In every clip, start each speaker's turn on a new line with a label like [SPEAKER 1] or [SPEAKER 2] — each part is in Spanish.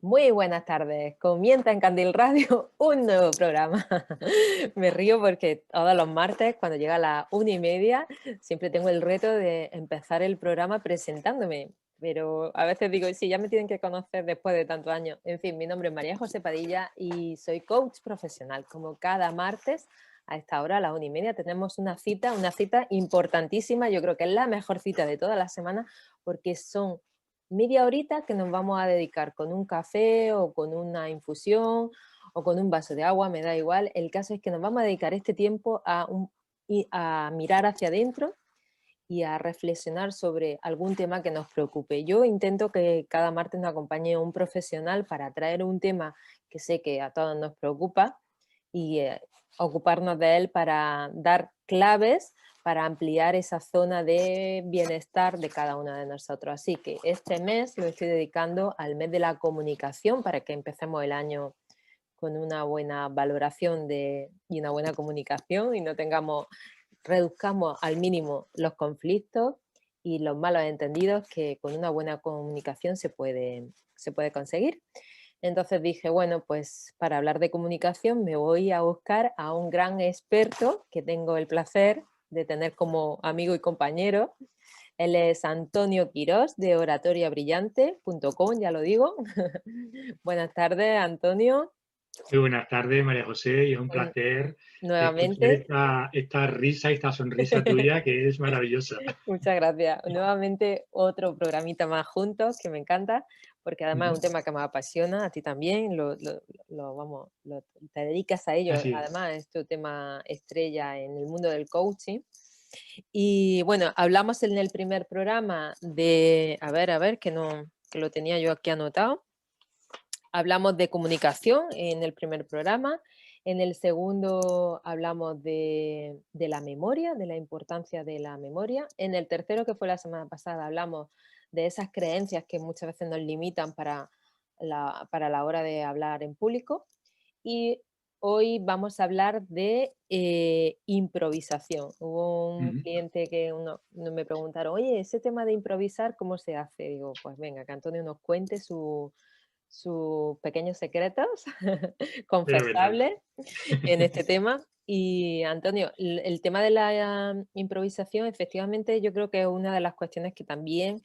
[SPEAKER 1] Muy buenas tardes. Comienza en Candil Radio un nuevo programa. Me río porque todos los martes, cuando llega a las 1:30, siempre tengo el reto de empezar el programa presentándome. Pero a veces digo, sí, ya me tienen que conocer después de tantos años. En fin, mi nombre es María José Padilla y soy coach profesional. Como cada martes, a esta hora, a las 1:30, tenemos una cita importantísima. Yo creo que es la mejor cita de toda la semana porque son media horita que nos vamos a dedicar con un café o con una infusión o con un vaso de agua, me da igual. El caso es que nos vamos a dedicar este tiempo a mirar hacia adentro y a reflexionar sobre algún tema que nos preocupe. Yo intento que cada martes nos acompañe un profesional para traer un tema que sé que a todos nos preocupa y ocuparnos de él para dar claves para ampliar esa zona de bienestar de cada uno de nosotros. Así que este mes lo estoy dedicando al mes de la comunicación para que empecemos el año con una buena valoración y una buena comunicación y no reduzcamos al mínimo los conflictos y los malos entendidos que con una buena comunicación se puede conseguir. Entonces dije, bueno, pues para hablar de comunicación me voy a buscar a un gran experto que tengo el placer de tener como amigo y compañero. Él es Antonio Quirós de oratoriabrillante.com, ya lo digo. Buenas tardes, Antonio.
[SPEAKER 2] Muy buenas tardes, María José, y es un
[SPEAKER 1] Un-
[SPEAKER 2] placer escuchar
[SPEAKER 1] Nuevamente,
[SPEAKER 2] esta risa y esta sonrisa tuya que es maravillosa.
[SPEAKER 1] muchas gracias. Nuevamente otro programita más juntos que me encanta, porque además es
[SPEAKER 2] Ujú.
[SPEAKER 1] un tema que me apasiona, a ti también, te dedicas a ello,
[SPEAKER 2] Así es.
[SPEAKER 1] además es tu tema estrella en el mundo del coaching. Y bueno, hablamos en el primer programa a ver, que lo tenía yo aquí anotado. Hablamos de comunicación en el primer programa. En el segundo hablamos de la memoria, de la importancia de la memoria. En el tercero, que fue la semana pasada, hablamos de esas creencias que muchas veces nos limitan para la hora de hablar en público. Y hoy vamos a hablar de improvisación. Hubo un
[SPEAKER 2] Ujú.
[SPEAKER 1] cliente que me preguntaron, oye, ese tema de improvisar, ¿cómo se hace? Digo, pues venga, que Antonio nos cuente sus pequeños secretos
[SPEAKER 2] Fenomenal.
[SPEAKER 1] confesables en este tema. Y Antonio, el tema de la improvisación, efectivamente, yo creo que es una de las cuestiones que también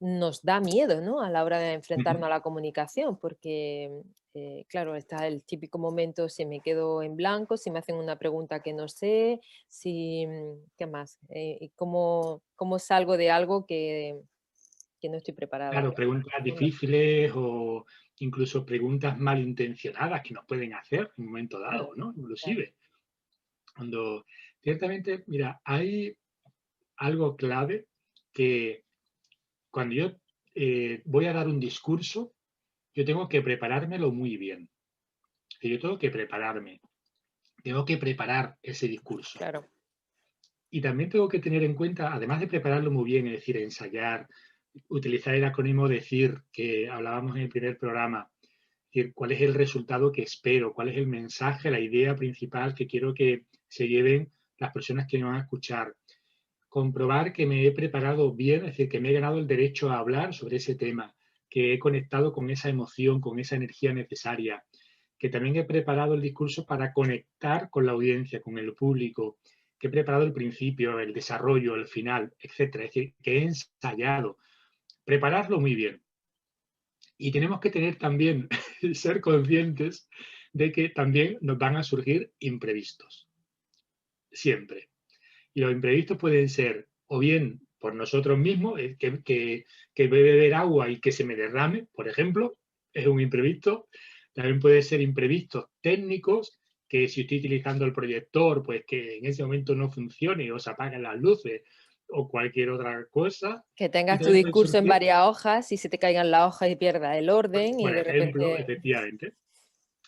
[SPEAKER 1] nos da miedo, ¿no? A la hora de
[SPEAKER 2] Ujú.
[SPEAKER 1] enfrentarnos a la comunicación, porque, claro, está el típico momento, si me quedo en blanco, si me hacen una pregunta que no sé, ¿qué más? Y cómo salgo de algo que no estoy preparada.
[SPEAKER 2] Claro, preguntas difíciles o incluso preguntas malintencionadas que nos pueden hacer en un momento
[SPEAKER 1] Claro,
[SPEAKER 2] dado, ¿no?
[SPEAKER 1] claro.
[SPEAKER 2] Inclusive, cuando ciertamente, mira, hay algo clave que cuando yo voy a dar un discurso, yo tengo que preparármelo muy bien. Que yo tengo que preparar ese discurso.
[SPEAKER 1] Claro.
[SPEAKER 2] Y también tengo que tener en cuenta, además de prepararlo muy bien, es decir, ensayar, utilizar el acrónimo decir, que hablábamos en el primer programa, es decir, cuál es el resultado que espero, cuál es el mensaje, la idea principal que quiero que se lleven las personas que me van a escuchar. Comprobar que me he preparado bien, es decir, que me he ganado el derecho a hablar sobre ese tema, que he conectado con esa emoción, con esa energía necesaria, que también he preparado el discurso para conectar con la audiencia, con el público, que he preparado el principio, el desarrollo, el final, etcétera. Es decir, que he ensayado. Prepararlo muy bien. Y tenemos que tener también, ser conscientes de que también nos van a surgir imprevistos, siempre. Y los imprevistos pueden ser o bien por nosotros mismos, que voy a beber agua y que se me derrame, por ejemplo, es un imprevisto. También puede ser imprevistos técnicos, que si estoy utilizando el proyector, pues que en ese momento no funcione o se apaguen las luces o cualquier otra cosa.
[SPEAKER 1] Que
[SPEAKER 2] Y
[SPEAKER 1] tengas tu
[SPEAKER 2] también pueden
[SPEAKER 1] discurso en
[SPEAKER 2] surgir,
[SPEAKER 1] varias hojas y se te caigan las hojas y pierdas el orden y
[SPEAKER 2] por
[SPEAKER 1] de
[SPEAKER 2] ejemplo,
[SPEAKER 1] repente.
[SPEAKER 2] efectivamente,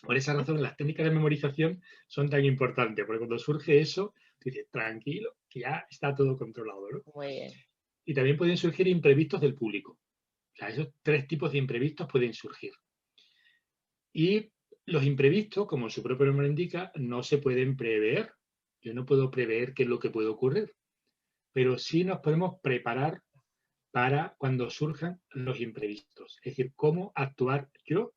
[SPEAKER 2] por esa
[SPEAKER 1] Ujú.
[SPEAKER 2] razón las técnicas de memorización son tan importantes, porque cuando surge eso, tú dices, tranquilo, que ya está todo controlado, ¿no?
[SPEAKER 1] Muy bien.
[SPEAKER 2] Y también pueden surgir imprevistos del público. O sea, esos tres tipos de imprevistos pueden surgir. Y los imprevistos, como su propio nombre indica, no se pueden prever. Yo no puedo prever qué es lo que puede ocurrir, pero sí nos podemos preparar para cuando surjan los imprevistos. Es decir, cómo actuar yo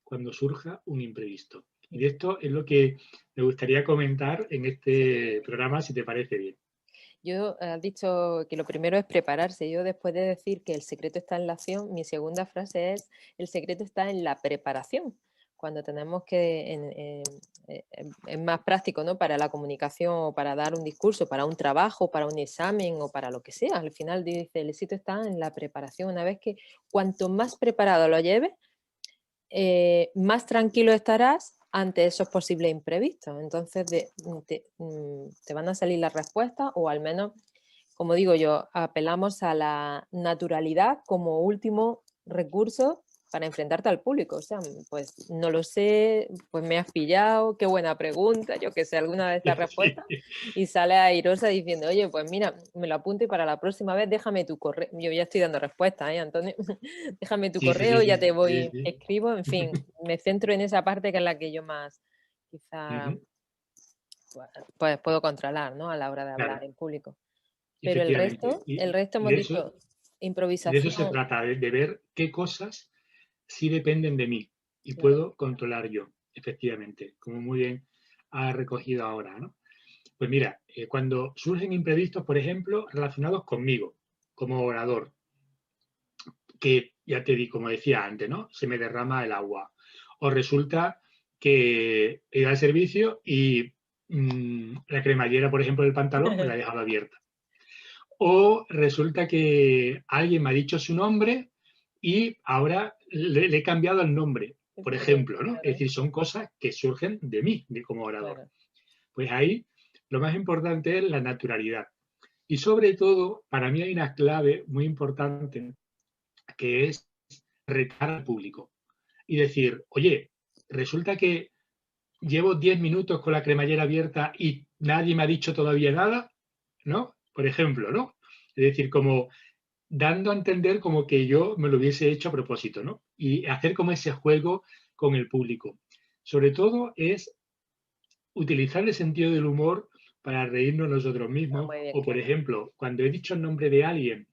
[SPEAKER 2] cuando surja un imprevisto. Y esto es lo que me gustaría comentar en este programa, si te parece bien.
[SPEAKER 1] Yo has dicho que lo primero es prepararse. Yo después de decir que el secreto está en la acción, mi segunda frase es el secreto está en la preparación. Cuando tenemos que, es más práctico, ¿no? Para la comunicación o para dar un discurso, para un trabajo, para un examen o para lo que sea. Al final dice, el éxito está en la preparación. Una vez que cuanto más preparado lo lleves, más tranquilo estarás ante esos posibles imprevistos. Entonces te van a salir las respuestas o al menos, como digo yo, apelamos a la naturalidad como último recurso para enfrentarte al público. O sea, pues no lo sé, pues me has pillado, qué buena pregunta, yo que sé, alguna de estas respuestas,
[SPEAKER 2] Sí,
[SPEAKER 1] y sale airosa diciendo, oye, pues mira, me lo apunto y para la próxima vez déjame tu correo. Yo ya estoy dando respuestas, ¿eh, Antonio? Déjame tu
[SPEAKER 2] sí, sí,
[SPEAKER 1] correo,
[SPEAKER 2] sí,
[SPEAKER 1] ya te
[SPEAKER 2] sí,
[SPEAKER 1] voy,
[SPEAKER 2] sí.
[SPEAKER 1] escribo, en fin, me centro en esa parte que es la que yo más quizá
[SPEAKER 2] Ujú,
[SPEAKER 1] pues puedo controlar, ¿no? A la hora de hablar
[SPEAKER 2] claro,
[SPEAKER 1] en público. Pero
[SPEAKER 2] efectivamente.
[SPEAKER 1] el resto
[SPEAKER 2] Y
[SPEAKER 1] hemos dicho
[SPEAKER 2] de eso se
[SPEAKER 1] improvisación.
[SPEAKER 2] trata, de ver qué cosas sí dependen de mí y
[SPEAKER 1] Claro.
[SPEAKER 2] puedo controlar yo, efectivamente, como muy bien ha recogido ahora, ¿no? Pues mira, cuando surgen imprevistos, por ejemplo, relacionados conmigo, como orador, que ya te di, como decía antes, ¿no? Se me derrama el agua. O resulta que he ido al servicio y la cremallera, por ejemplo, del pantalón me la he dejado abierta. O resulta que alguien me ha dicho su nombre y ahora le he cambiado el nombre, por ejemplo, ¿no? Es
[SPEAKER 1] Claro,
[SPEAKER 2] decir, son cosas que surgen de mí, de como orador.
[SPEAKER 1] claro.
[SPEAKER 2] Pues ahí lo más importante es la naturalidad. Y sobre todo, para mí hay una clave muy importante que es retar al público y decir, oye, resulta que llevo 10 minutos con la cremallera abierta y nadie me ha dicho todavía nada, ¿no? Por ejemplo, ¿no? Es decir, como dando a entender como que yo me lo hubiese hecho a propósito, ¿no? Y hacer como ese juego con el público. Sobre todo es utilizar el sentido del humor para reírnos nosotros
[SPEAKER 1] Está
[SPEAKER 2] mismos.
[SPEAKER 1] muy bien,
[SPEAKER 2] O, por
[SPEAKER 1] claro.
[SPEAKER 2] ejemplo, cuando he dicho el nombre de alguien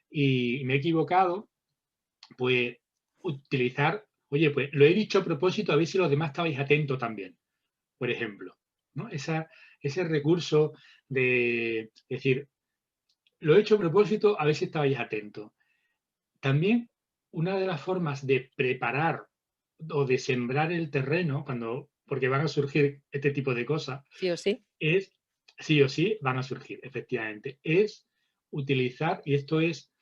[SPEAKER 2] y me he equivocado, pues utilizar, oye, pues lo he dicho a propósito, a ver si los demás estabais atentos también, por ejemplo. ¿No? Ese recurso de decir, lo he hecho a propósito, a ver si estabais atentos. También una de las formas de preparar o de sembrar el terreno, porque van a surgir este tipo de cosas,
[SPEAKER 1] Sí o sí.
[SPEAKER 2] es, sí o sí, van a surgir, efectivamente, es utilizar, y esto es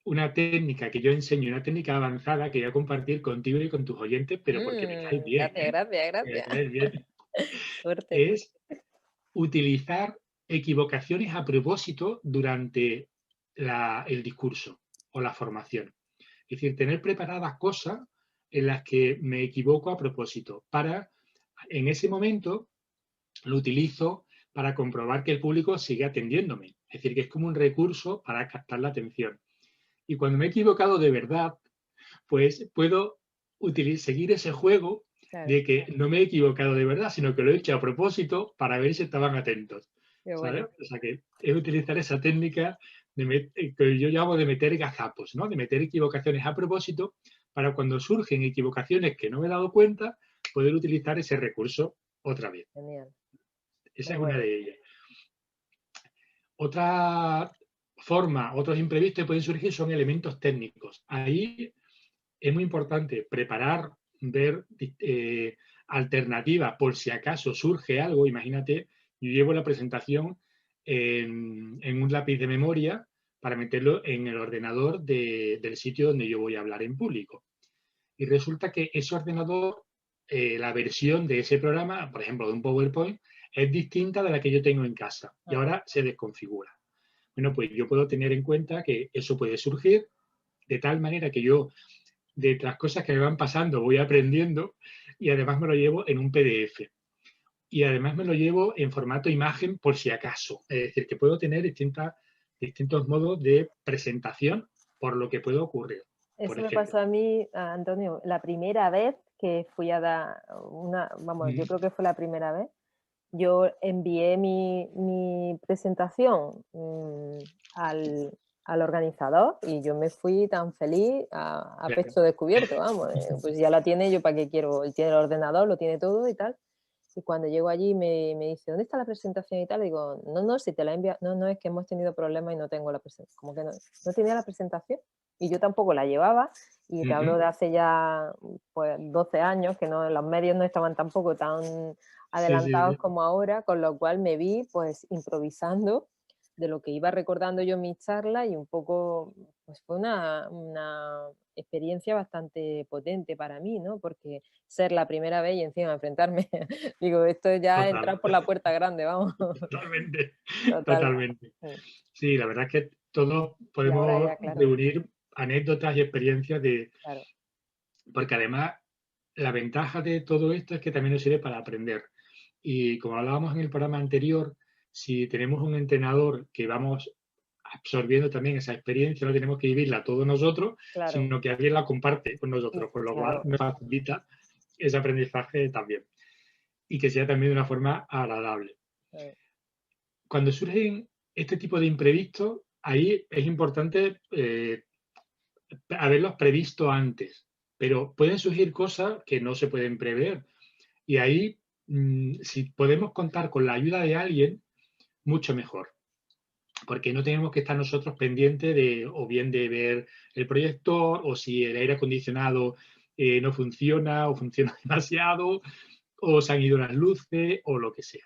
[SPEAKER 2] una técnica que yo enseño, una técnica avanzada que voy a compartir contigo y con tus oyentes, pero porque me caes bien,
[SPEAKER 1] Gracias,
[SPEAKER 2] ¿eh?
[SPEAKER 1] gracias,
[SPEAKER 2] Me
[SPEAKER 1] gracias.
[SPEAKER 2] caes bien.
[SPEAKER 1] Suerte.
[SPEAKER 2] Es utilizar equivocaciones a propósito durante el discurso o la formación. Es decir, tener preparadas cosas en las que me equivoco a propósito para, en ese momento, lo utilizo para comprobar que el público sigue atendiéndome. Es decir, que es como un recurso para captar la atención. Y cuando me he equivocado de verdad, pues puedo seguir ese juego
[SPEAKER 1] Claro,
[SPEAKER 2] de que no me he equivocado de verdad, sino que lo he hecho a propósito para ver si estaban atentos.
[SPEAKER 1] qué
[SPEAKER 2] ¿Sabes?
[SPEAKER 1] bueno.
[SPEAKER 2] O sea, que es utilizar esa técnica que yo llamo de meter gazapos, ¿no? De meter equivocaciones a propósito para cuando surgen equivocaciones que no me he dado cuenta, poder utilizar ese recurso otra vez.
[SPEAKER 1] Genial. Qué
[SPEAKER 2] Esa es una
[SPEAKER 1] bueno.
[SPEAKER 2] de ellas. Otra forma, otros imprevistos que pueden surgir son elementos técnicos. Ahí es muy importante preparar, ver alternativas por si acaso surge algo. Imagínate, yo llevo la presentación en un lápiz de memoria para meterlo en el ordenador del sitio donde yo voy a hablar en público. Y resulta que ese ordenador, la versión de ese programa, por ejemplo, de un PowerPoint, es distinta de la que yo tengo en casa y
[SPEAKER 1] Ajá.
[SPEAKER 2] ahora se desconfigura. Bueno, pues yo puedo tener en cuenta que eso puede surgir de tal manera que yo de las cosas que me van pasando voy aprendiendo y además me lo llevo en un PDF. Y además me lo llevo en formato imagen por si acaso. Es decir, que puedo tener distintos modos de presentación por lo que puede ocurrir, por
[SPEAKER 1] Eso me
[SPEAKER 2] ejemplo.
[SPEAKER 1] pasó a mí, Antonio, la primera vez que fui a dar vamos, yo
[SPEAKER 2] Mm,
[SPEAKER 1] creo que fue la primera vez. Yo envié mi presentación al, al organizador y yo me fui tan feliz a
[SPEAKER 2] Claro.
[SPEAKER 1] pecho descubierto, vamos, pues ya la tiene, yo para qué quiero, él tiene el ordenador, lo tiene todo y tal. Y cuando llego allí me dice, ¿dónde está la presentación y tal? Digo, no, no, si te la envía, no, no, es que hemos tenido problemas y no tengo la presentación. Como que no, no tenía la presentación y yo tampoco la llevaba y te hablo
[SPEAKER 2] Ujú.
[SPEAKER 1] de hace ya pues 12 años, que no, los medios no estaban tampoco tan
[SPEAKER 2] Sí, sí,
[SPEAKER 1] adelantados
[SPEAKER 2] sí.
[SPEAKER 1] como ahora, con lo cual me vi pues improvisando de lo que iba recordando yo en mis charlas y un poco, pues fue una experiencia bastante potente para mí, ¿no? Porque ser la primera vez y encima enfrentarme, digo, esto ya es
[SPEAKER 2] Total,
[SPEAKER 1] entrar por la puerta grande, vamos,
[SPEAKER 2] totalmente,
[SPEAKER 1] total.
[SPEAKER 2] totalmente.
[SPEAKER 1] Mm.
[SPEAKER 2] Sí, la verdad es que todos
[SPEAKER 1] Y ahora
[SPEAKER 2] podemos
[SPEAKER 1] ya, claro,
[SPEAKER 2] reunir anécdotas y experiencias de,
[SPEAKER 1] claro,
[SPEAKER 2] porque además la ventaja de todo esto es que también nos sirve para aprender. Y como hablábamos en el programa anterior, si tenemos un entrenador que vamos absorbiendo también esa experiencia, no tenemos que vivirla todos nosotros,
[SPEAKER 1] claro,
[SPEAKER 2] sino que alguien la comparte con nosotros, con lo cual
[SPEAKER 1] claro.
[SPEAKER 2] nos facilita ese aprendizaje también. Y que sea también de una forma agradable.
[SPEAKER 1] eh,
[SPEAKER 2] Cuando surgen este tipo de imprevistos, ahí es importante haberlos previsto antes, pero pueden surgir cosas que no se pueden prever. Y ahí, si podemos contar con la ayuda de alguien, mucho mejor, porque no tenemos que estar nosotros pendientes de, o bien de ver el proyector, o si el aire acondicionado no funciona, o funciona demasiado, o se han ido las luces, o lo que sea.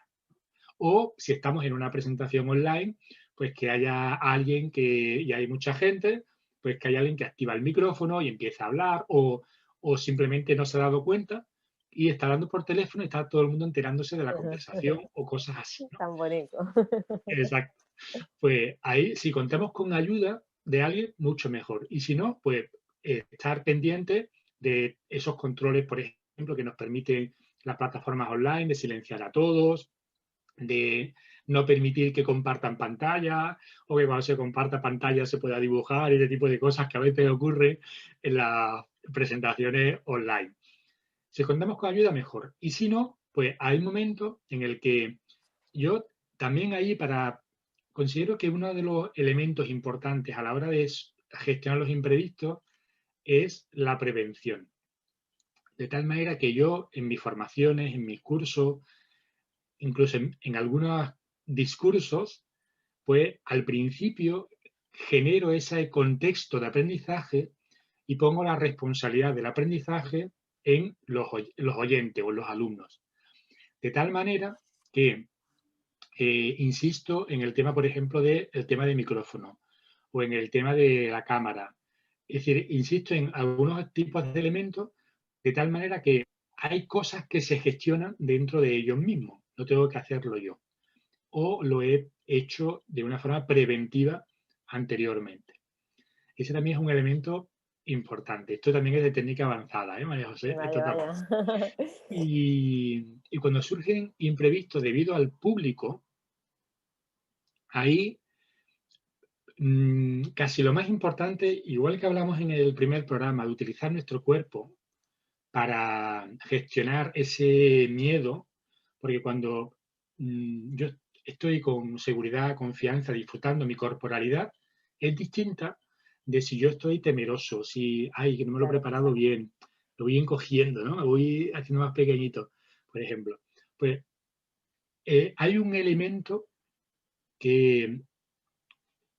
[SPEAKER 2] O si estamos en una presentación online, pues que haya alguien que, y hay mucha gente, pues que haya alguien que activa el micrófono y empieza a hablar, o simplemente no se ha dado cuenta y está hablando por teléfono y está todo el mundo enterándose de la conversación o cosas así, ¿no?
[SPEAKER 1] Tan bonito.
[SPEAKER 2] Exacto. Pues ahí, si contamos con ayuda de alguien, mucho mejor. Y si no, pues estar pendiente de esos controles, por ejemplo, que nos permiten las plataformas online, de silenciar a todos, de no permitir que compartan pantalla o que cuando se comparta pantalla se pueda dibujar y ese tipo de cosas que a veces ocurre en las presentaciones online. Si contamos con ayuda, mejor. Y si no, pues hay momentos en el que yo también ahí considero que uno de los elementos importantes a la hora de gestionar los imprevistos es la prevención. De tal manera que yo en mis formaciones, en mis cursos, incluso en algunos discursos, pues al principio genero ese contexto de aprendizaje y pongo la responsabilidad del aprendizaje en los oyentes o los alumnos. De tal manera que insisto en el tema, por ejemplo, del tema de micrófono o en el tema de la cámara. Es decir, insisto en algunos tipos de elementos de tal manera que hay cosas que se gestionan dentro de ellos mismos. No tengo que hacerlo yo. O lo he hecho de una forma preventiva anteriormente. Ese también es un elemento importante. Esto también es de técnica avanzada, ¿eh, María José?
[SPEAKER 1] Vaya,
[SPEAKER 2] Esto también.
[SPEAKER 1] vaya.
[SPEAKER 2] Y cuando surgen imprevistos debido al público, ahí casi lo más importante, igual que hablamos en el primer programa, de utilizar nuestro cuerpo para gestionar ese miedo, porque cuando yo estoy con seguridad, confianza, disfrutando mi corporalidad, es distinta de si yo estoy temeroso, si, ay, que no me lo he
[SPEAKER 1] Claro,
[SPEAKER 2] preparado bien, lo voy encogiendo, ¿no? Me voy haciendo más pequeñito, por ejemplo. Pues hay un elemento que,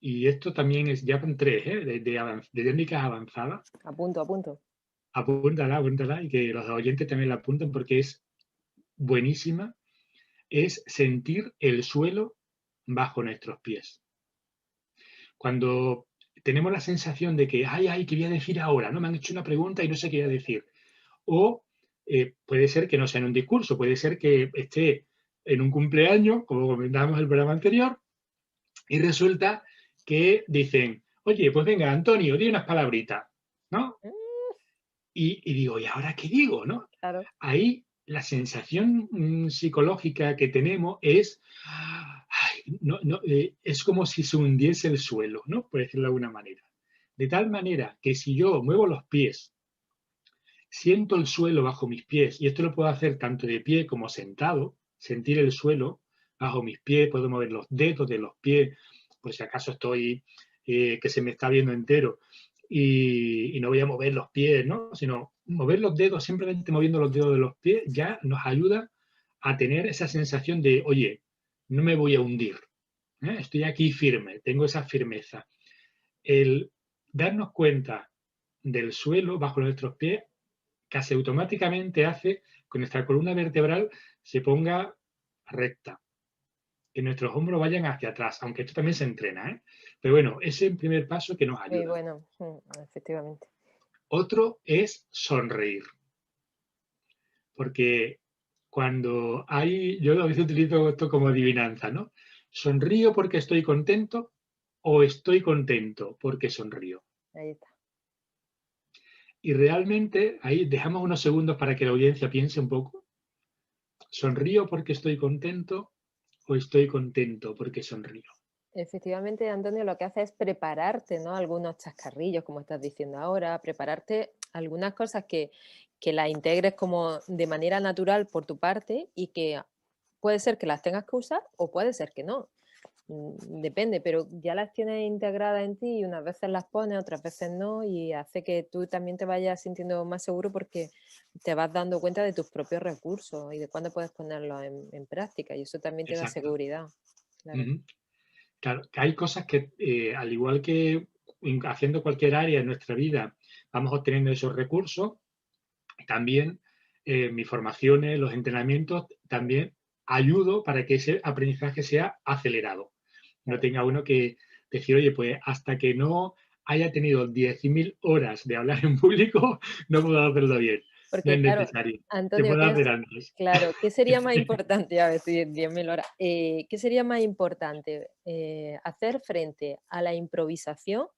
[SPEAKER 2] y esto también es, ya con tres, ¿eh? De técnicas avanzadas,
[SPEAKER 1] a punto, a punto.
[SPEAKER 2] apúntala, apúntala, y que los oyentes también la apunten porque es buenísima, es sentir el suelo bajo nuestros pies. Cuando tenemos la sensación de que, ay, ay, ¿qué voy a decir ahora? ¿No? Me han hecho una pregunta y no sé qué voy a decir. O puede ser que no sea en un discurso, puede ser que esté en un cumpleaños, como comentábamos en el programa anterior, y resulta que dicen, oye, pues venga, Antonio, di unas palabritas, ¿no?
[SPEAKER 1] Mm,
[SPEAKER 2] Y digo, ¿y ahora qué digo? ¿No?
[SPEAKER 1] claro,
[SPEAKER 2] Ahí la sensación psicológica que tenemos es, ay, no, no, es como si se hundiese el suelo, ¿no? Por decirlo de alguna manera. De tal manera que si yo muevo los pies, siento el suelo bajo mis pies, y esto lo puedo hacer tanto de pie como sentado, sentir el suelo bajo mis pies, puedo mover los dedos de los pies, por si acaso estoy que se me está viendo entero y no voy a mover los pies, ¿no? Sino mover los dedos, simplemente moviendo los dedos de los pies, ya nos ayuda a tener esa sensación de, oye, no me voy a hundir, ¿eh? Estoy aquí firme, tengo esa firmeza. El darnos cuenta del suelo bajo nuestros pies casi automáticamente hace que nuestra columna vertebral se ponga recta, que nuestros hombros vayan hacia atrás, aunque esto también se entrena, ¿eh? Pero bueno, ese es el primer paso que nos
[SPEAKER 1] Muy
[SPEAKER 2] ayuda.
[SPEAKER 1] bueno, efectivamente.
[SPEAKER 2] Otro es sonreír, porque cuando hay, yo a veces utilizo esto como adivinanza, ¿no? ¿Sonrío porque estoy contento o estoy contento porque sonrío?
[SPEAKER 1] Ahí está.
[SPEAKER 2] Y realmente ahí dejamos unos segundos para que la audiencia piense un poco. ¿Sonrío porque estoy contento o estoy contento porque sonrío?
[SPEAKER 1] Efectivamente, Antonio, lo que hace es prepararte, ¿no? Algunos chascarrillos, como estás diciendo ahora, prepararte algunas cosas que las integres como de manera natural por tu parte y que puede ser que las tengas que usar o puede ser que no. Depende, pero ya las tienes integradas en ti y unas veces las pones, otras veces no, y hace que tú también te vayas sintiendo más seguro porque te vas dando cuenta de tus propios recursos y de cuándo puedes ponerlos en práctica, y eso también te da
[SPEAKER 2] Exacto.
[SPEAKER 1] seguridad. Claro.
[SPEAKER 2] Ujú. Claro, que hay cosas que, al igual que haciendo cualquier área en nuestra vida, vamos obteniendo esos recursos, también mis formaciones, los entrenamientos, también ayudo para que ese aprendizaje sea acelerado. No
[SPEAKER 1] Claro.
[SPEAKER 2] tenga uno que decir, oye, pues hasta que no haya tenido 10.000 horas de hablar en público, no puedo hacerlo bien. No
[SPEAKER 1] Porque
[SPEAKER 2] es
[SPEAKER 1] claro,
[SPEAKER 2] necesario. Se
[SPEAKER 1] Antonio,
[SPEAKER 2] puede hacer antes.
[SPEAKER 1] claro, ¿qué sería más importante? A ver, estoy 10.000 horas. ¿Qué sería más importante? ¿Hacer frente a la improvisación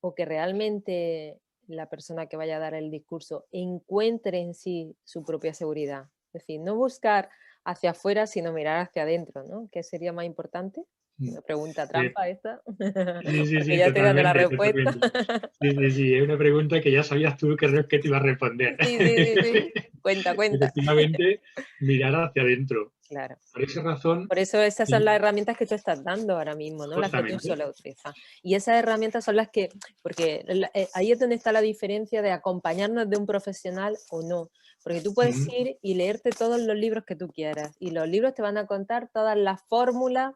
[SPEAKER 1] o que realmente la persona que vaya a dar el discurso encuentre en sí su propia seguridad? Es decir, no buscar hacia afuera, sino mirar hacia adentro, ¿no? ¿Qué sería más importante? Una pregunta
[SPEAKER 2] Eh,
[SPEAKER 1] trampa esta,
[SPEAKER 2] Sí, sí,
[SPEAKER 1] porque
[SPEAKER 2] sí,
[SPEAKER 1] ya estoy dando la
[SPEAKER 2] totalmente,
[SPEAKER 1] respuesta.
[SPEAKER 2] totalmente. Sí, sí, sí, es una pregunta que ya sabías tú que te iba a responder.
[SPEAKER 1] Sí, sí, sí, sí. Cuenta, cuenta.
[SPEAKER 2] Efectivamente, mirar hacia adentro.
[SPEAKER 1] Claro.
[SPEAKER 2] Por esa razón,
[SPEAKER 1] Por eso esas son
[SPEAKER 2] sí,
[SPEAKER 1] las herramientas que tú estás dando ahora mismo, ¿no? Las que tú
[SPEAKER 2] justamente.
[SPEAKER 1] sueles utilizar. Y esas herramientas son las que, porque ahí es donde está la diferencia de acompañarnos de un profesional o no. Porque tú puedes
[SPEAKER 2] Ujú,
[SPEAKER 1] ir y leerte todos los libros que tú quieras y los libros te van a contar todas las fórmulas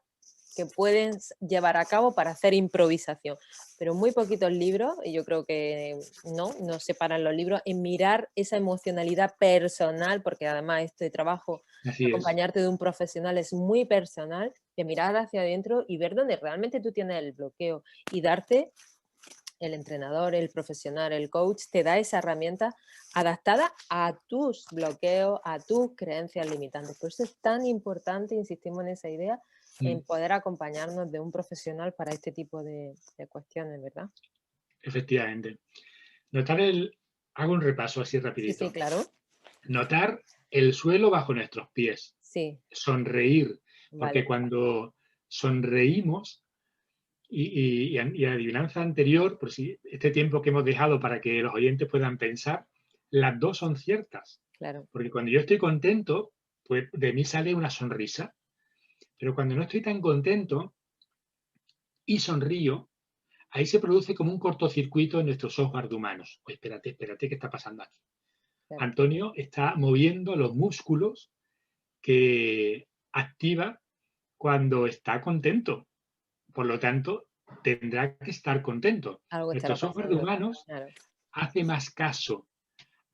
[SPEAKER 1] que puedes llevar a cabo para hacer improvisación. Pero muy poquitos libros, y yo creo que no separan los libros, en mirar esa emocionalidad personal, porque además este trabajo
[SPEAKER 2] así es.
[SPEAKER 1] acompañarte de un profesional es muy personal, de mirar hacia adentro y ver dónde realmente tú tienes el bloqueo y darte, el entrenador, el profesional, el coach, te da esa herramienta adaptada a tus bloqueos, a tus creencias limitantes. Por eso es tan importante, insistimos en esa idea,
[SPEAKER 2] Mm,
[SPEAKER 1] en poder acompañarnos de un profesional para este tipo de cuestiones, ¿verdad?
[SPEAKER 2] efectivamente. Notar hago un repaso así
[SPEAKER 1] Sí, sí,
[SPEAKER 2] rapidito.
[SPEAKER 1] claro.
[SPEAKER 2] Notar el suelo bajo nuestros pies.
[SPEAKER 1] Sí,
[SPEAKER 2] Sonreír, porque
[SPEAKER 1] vale,
[SPEAKER 2] cuando sonreímos, y adivinanza anterior, por si este tiempo que hemos dejado para que los oyentes puedan pensar, las dos son ciertas.
[SPEAKER 1] claro.
[SPEAKER 2] Porque cuando yo estoy contento, pues de mí sale una sonrisa. Pero cuando no estoy tan contento y sonrío, ahí se produce como un cortocircuito en nuestros software de humanos. Pues espérate, espérate, ¿qué está pasando aquí?
[SPEAKER 1] Claro.
[SPEAKER 2] Antonio está moviendo los músculos que activa cuando está contento. Por lo tanto, tendrá que estar contento.
[SPEAKER 1] Algo
[SPEAKER 2] Nuestro
[SPEAKER 1] estará
[SPEAKER 2] software de
[SPEAKER 1] pasando.
[SPEAKER 2] humanos
[SPEAKER 1] Claro.
[SPEAKER 2] hace más caso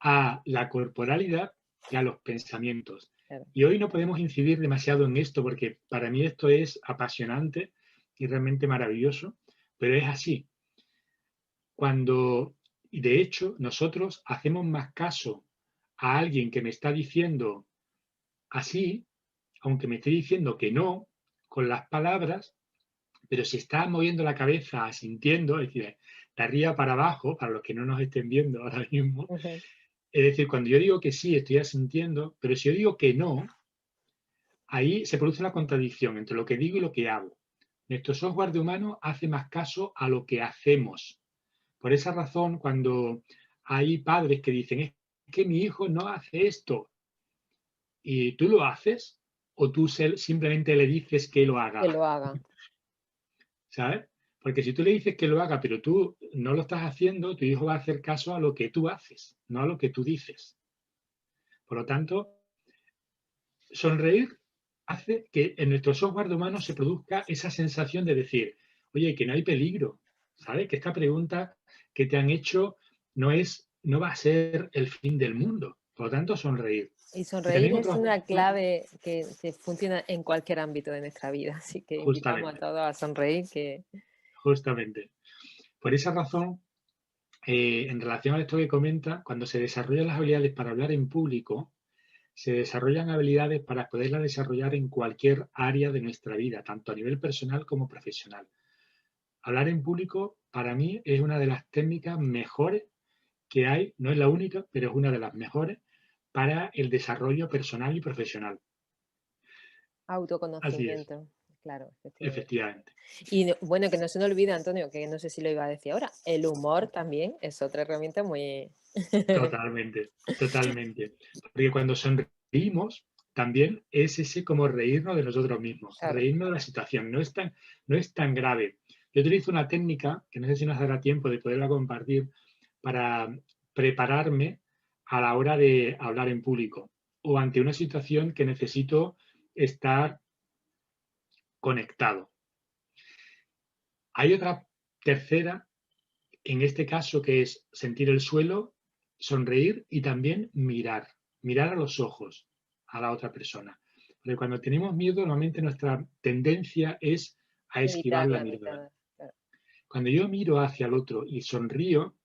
[SPEAKER 2] a la corporalidad que a los pensamientos.
[SPEAKER 1] Claro.
[SPEAKER 2] Y hoy no podemos incidir demasiado en esto porque para mí esto es apasionante y realmente maravilloso, pero es así. Cuando, y de hecho, nosotros hacemos más caso a alguien que me está diciendo así, aunque me esté diciendo que no, con las palabras, pero si está moviendo la cabeza, asintiendo, es decir, de arriba para abajo, para los que no nos estén viendo ahora mismo,
[SPEAKER 1] Ujú.
[SPEAKER 2] es decir, cuando yo digo que sí, estoy asintiendo, pero si yo digo que no, ahí se produce la contradicción entre lo que digo y lo que hago. Nuestro software de humano hace más caso a lo que hacemos. Por esa razón, cuando hay padres que dicen, es que mi hijo no hace esto, y tú lo haces, o tú simplemente le dices que lo
[SPEAKER 1] Que
[SPEAKER 2] haga,
[SPEAKER 1] lo haga.
[SPEAKER 2] ¿sabes? Porque si tú le dices que lo haga, pero tú no lo estás haciendo, tu hijo va a hacer caso a lo que tú haces, no a lo que tú dices. Por lo tanto, sonreír hace que en nuestro software de humano se produzca esa sensación de decir, oye, que no hay peligro, ¿sabes? Que esta pregunta que te han hecho no va a ser el fin del mundo. Por lo tanto, sonreír.
[SPEAKER 1] Y
[SPEAKER 2] Y
[SPEAKER 1] sonreír
[SPEAKER 2] también
[SPEAKER 1] es
[SPEAKER 2] otro
[SPEAKER 1] una
[SPEAKER 2] aspecto,
[SPEAKER 1] clave que funciona en cualquier ámbito de nuestra vida, así que invitamos a
[SPEAKER 2] justamente,
[SPEAKER 1] todos a sonreír, que
[SPEAKER 2] justamente. Por esa razón, en relación a esto que comenta, cuando se desarrollan las habilidades para hablar en público, se desarrollan habilidades para poderlas desarrollar en cualquier área de nuestra vida, tanto a nivel personal como profesional. Hablar en público para mí es una de las técnicas mejores que hay, no es la única, pero es una de las mejores para el desarrollo personal y profesional. Así es,
[SPEAKER 1] autoconocimiento, claro, efectivamente.
[SPEAKER 2] efectivamente.
[SPEAKER 1] Y bueno, que no se nos olvide, Antonio, que no sé si lo iba a decir ahora, el humor también es otra herramienta muy...
[SPEAKER 2] Totalmente, totalmente. Porque cuando sonreímos, también es ese como reírnos de nosotros mismos,
[SPEAKER 1] Claro,
[SPEAKER 2] reírnos de la situación. No es tan grave. Yo utilizo una técnica, que no sé si nos dará tiempo de poderla compartir, para prepararme a la hora de hablar en público o ante una situación que necesito estar conectado. Hay otra tercera, en este caso, que es sentir el suelo, sonreír y también mirar a los ojos a la otra persona. Porque cuando tenemos miedo, normalmente nuestra tendencia es a esquivar
[SPEAKER 1] evitar
[SPEAKER 2] la
[SPEAKER 1] la
[SPEAKER 2] mirada.
[SPEAKER 1] mirada. Claro.
[SPEAKER 2] Cuando yo miro hacia el otro y sonrío,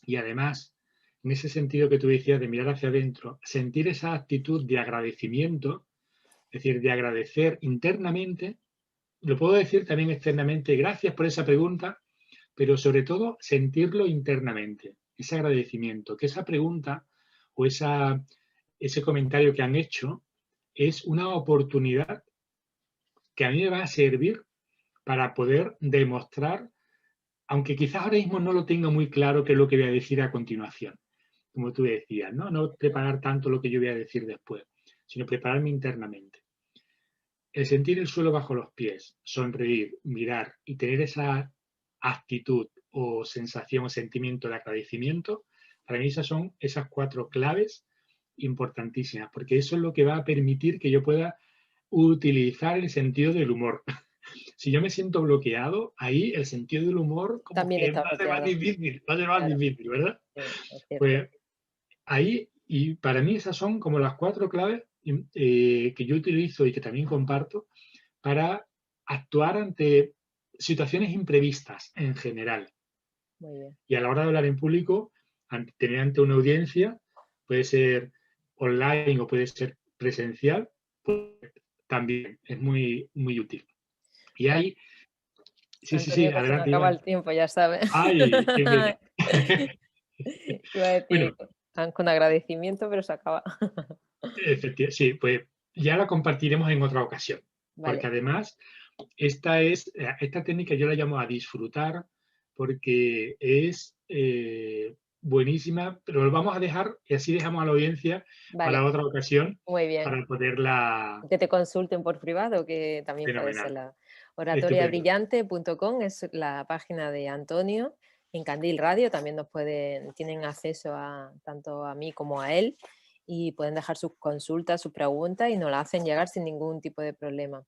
[SPEAKER 2] y además, en ese sentido que tú decías de mirar hacia adentro, sentir esa actitud de agradecimiento, es decir, de agradecer internamente, lo puedo decir también externamente, gracias por esa pregunta, pero sobre todo sentirlo internamente, ese agradecimiento, que esa pregunta o ese comentario que han hecho es una oportunidad que a mí me va a servir para poder demostrar, aunque quizás ahora mismo no lo tenga muy claro qué es lo que voy a decir a continuación, como tú decías, ¿no? No preparar tanto lo que yo voy a decir después, sino prepararme internamente. El sentir el suelo bajo los pies, sonreír, mirar y tener esa actitud o sensación o sentimiento de agradecimiento, para mí esas son esas cuatro claves importantísimas, porque eso es lo que va a permitir que yo pueda utilizar el sentido del humor. Si yo me siento bloqueado, ahí el sentido del humor como
[SPEAKER 1] También
[SPEAKER 2] que
[SPEAKER 1] está bloqueado,
[SPEAKER 2] va a ser más
[SPEAKER 1] claro,
[SPEAKER 2] difícil, ¿verdad?
[SPEAKER 1] sí, es cierto.
[SPEAKER 2] Pues ahí, y para mí esas son como las cuatro claves que yo utilizo y que también comparto para actuar ante situaciones imprevistas en general.
[SPEAKER 1] Muy bien.
[SPEAKER 2] Y a la hora de hablar en público, tener ante una audiencia, puede ser online o puede ser presencial, pues también es muy, muy útil. Y
[SPEAKER 1] Bueno,
[SPEAKER 2] ahí, sí, sí, sí,
[SPEAKER 1] Antonio, que se nos
[SPEAKER 2] adelante,
[SPEAKER 1] acaba
[SPEAKER 2] Iván.
[SPEAKER 1] el tiempo, ya sabes.
[SPEAKER 2] Ay, qué bien.
[SPEAKER 1] Iba a decir
[SPEAKER 2] Bueno,
[SPEAKER 1] con agradecimiento, pero se acaba.
[SPEAKER 2] sí, pues ya la compartiremos en otra ocasión, porque
[SPEAKER 1] Vale,
[SPEAKER 2] además esta técnica yo la llamo a disfrutar porque es buenísima, pero lo vamos a dejar y así dejamos a la audiencia
[SPEAKER 1] vale,
[SPEAKER 2] para otra ocasión
[SPEAKER 1] muy bien.
[SPEAKER 2] para poderla
[SPEAKER 1] Que te consulten por privado, que también puede ser
[SPEAKER 2] fenomenal.
[SPEAKER 1] la
[SPEAKER 2] Estupendo.
[SPEAKER 1] oratoriabrillante.com, es la página de Antonio. En Candil Radio también tienen acceso a tanto a mí como a él y pueden dejar sus consultas, sus preguntas y nos la hacen llegar sin ningún tipo de problema.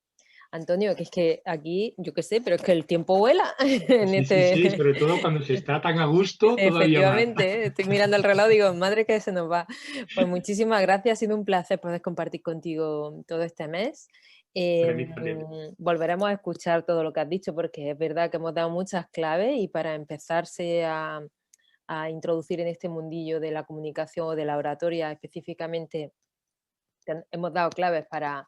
[SPEAKER 1] Antonio, que es que aquí, yo qué sé, pero es que el tiempo vuela en
[SPEAKER 2] Sí, sí, sí,
[SPEAKER 1] este.
[SPEAKER 2] sobre todo cuando se está tan a gusto, todavía más.
[SPEAKER 1] Efectivamente, estoy mirando el reloj y digo, madre que se nos va. Pues muchísimas gracias, ha sido un placer poder compartir contigo todo este mes.
[SPEAKER 2] Para mí también.
[SPEAKER 1] Volveremos a escuchar todo lo que has dicho porque es verdad que hemos dado muchas claves y para empezarse a introducir en este mundillo de la comunicación o de la oratoria específicamente, hemos dado claves para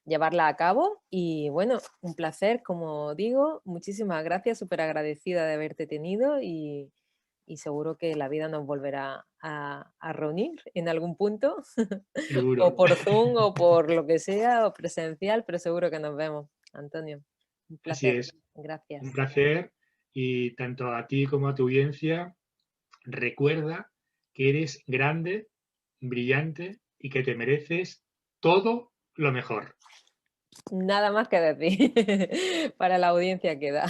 [SPEAKER 1] llevarla a cabo y bueno, un placer, como digo, muchísimas gracias, súper agradecida de haberte tenido y seguro que la vida nos volverá a reunir en algún punto, o
[SPEAKER 2] Seguro.
[SPEAKER 1] por Zoom o por lo que sea, o presencial, pero seguro que nos vemos. Antonio, un
[SPEAKER 2] Así
[SPEAKER 1] placer.
[SPEAKER 2] es. Un
[SPEAKER 1] Gracias.
[SPEAKER 2] placer y tanto a ti como a tu audiencia, recuerda que eres grande, brillante y que te mereces todo lo mejor.
[SPEAKER 1] Nada más que decir. Para la audiencia queda.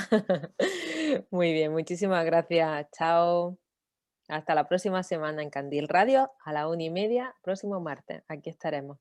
[SPEAKER 1] Muy bien, muchísimas gracias. Chao. Hasta la próxima semana en Candil Radio a la 1:30, próximo martes. Aquí estaremos.